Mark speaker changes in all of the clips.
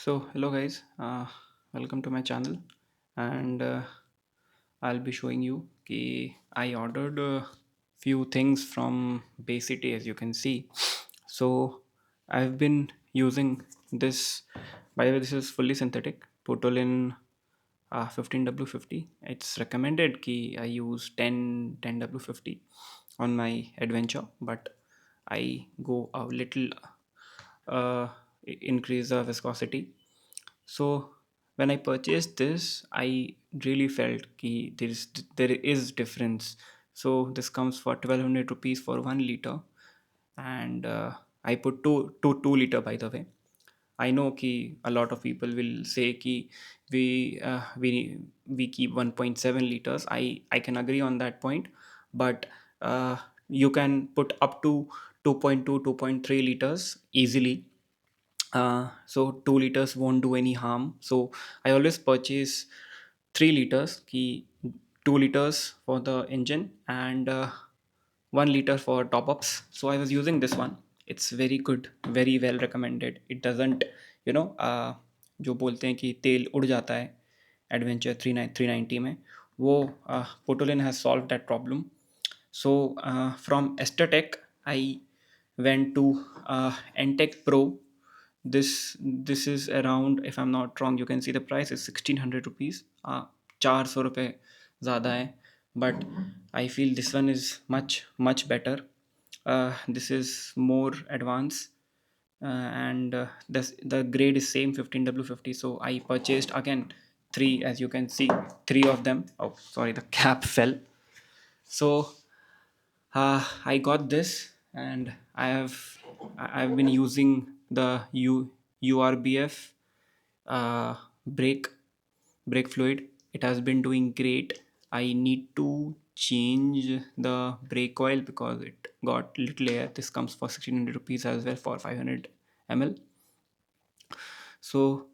Speaker 1: Hello guys, welcome to my channel, and I'll be showing you कि I ordered a few things from Bay City, as you can see. So I've been using this. By the way, this is fully synthetic Putoline 15W-50. It's recommended कि I use 10W-50 on my adventure, but I go a little uh, increase the viscosity. So when I purchased this, I really felt कि there is difference. So this comes for 1200 rupees for 1 liter, and I put two liter, by the way. I know कि a lot of people will say कि we keep 1.7 liters. I can agree on that point, but uh, you can put up to 2.2 2.3 liters easily. So 2 liters won't do any harm. So I always purchase 3 liters, ki 2 liters for the engine and 1 liter for top ups. So I was using this one. It's very good, very well recommended. It doesn't, जो बोलते हैं कि तेल उड़ जाता है adventure 390 में, वो पोटोलिन has solved that problem. So from Estetec, I went to Entec Pro. This is around, if I'm not wrong, you can see the price is 1600 rupees. 400 रुपये ज़्यादा है, but I feel this one is much better. This is more advanced, and the grade is same 15W50. So I purchased again three, as you can see, three of them. Oh, sorry, the cap fell. So I got this, and I've been using the URBF uh, brake brake fluid. It has been doing great. I need to change the brake oil because it got little air. This comes for 1600 rupees as well for 500 ml. So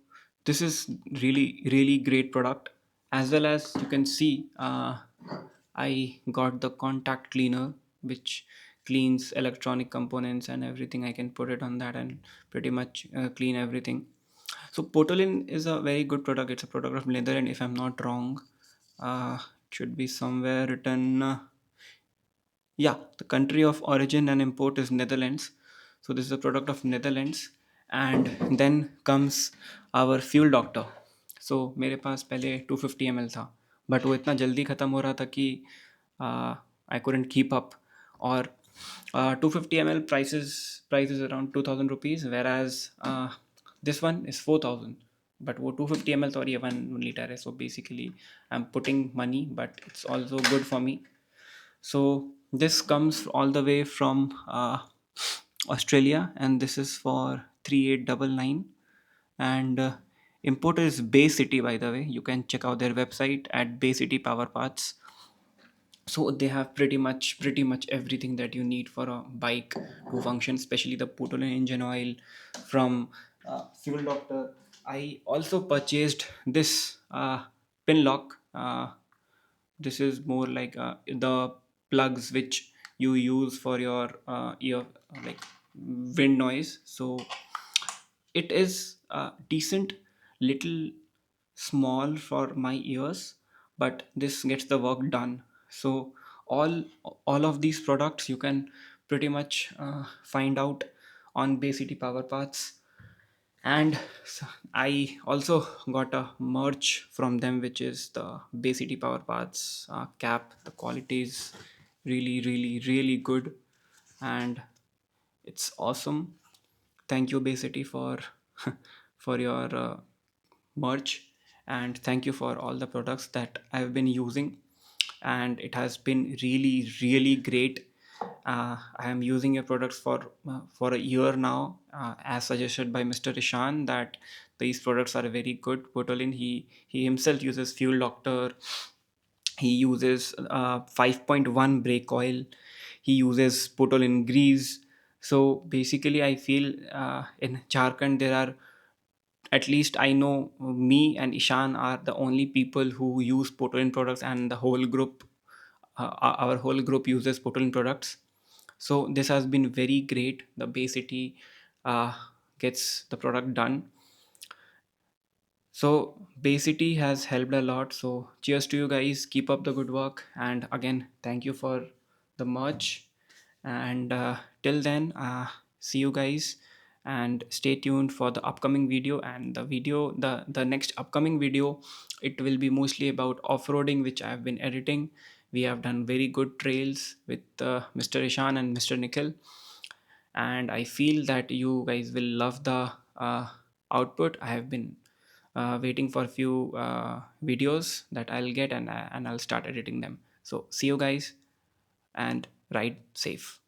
Speaker 1: this is really great product. As well as you can see, I got the contact cleaner, which cleans electronic components and everything. I can put it on that and pretty much clean everything. So Potolin is a very good product. It's a product of Netherlands, if I'm not wrong. It should be somewhere written. Yeah, the country of origin and import is Netherlands. So this is a product of Netherlands. And then comes our fuel doctor. So मेरे पास पहले 250 ml था, but वो इतना जल्दी ख़त्म हो रहा था कि आई couldn't keep up. और 250 ml price is around 2000 rupees, whereas this one is 4000. But वो 250 ml तो और ये 1 liter है. So basically I'm putting money, but it's also good for me. So this comes all the way from Australia, and this is for 3899. And importer is Bay City, by the way. You can check out their website at Bay City Power Parts. So they have pretty much everything that you need for a bike to function, especially the Putoline engine oil from Fuel Doctor. I also purchased this pin lock. This is more like the plugs which you use for your ear, like wind noise. So it is decent, little small for my ears, but this gets the work done. So all all of these products you can pretty much find out on Bay City Power Parts. And I also got a merch from them, which is the Bay City Power Parts cap. The quality is really good, and it's awesome. Thank you, Bay City, for for your merch, and thank you for all the products that I've been using, and it has been really great. I am using your products for a year now, as suggested by Mr. Ishan, that these products are very good. Potolin, he himself uses Fuel Doctor. He uses 5.1 brake oil. He uses Potolin grease. So basically, I feel in Jharkhand there are, at least I know, me and Ishan are the only people who use Potolin products, and the whole group, our whole group uses Potolin products. So this has been very great. The Bay City uh, gets the product done, So basicity has helped a lot. So cheers to you guys. Keep up the good work. And again, thank you for the merch. And till then, see you guys. And stay tuned for the upcoming video. And the next upcoming video, it will be mostly about off-roading, which I have been editing. We have done very good trails with Mr. Ishan and Mr. Nikhil, and I feel that you guys will love the output. I have been waiting for a few videos that I'll get, and I'll start editing them. So see you guys, and ride safe.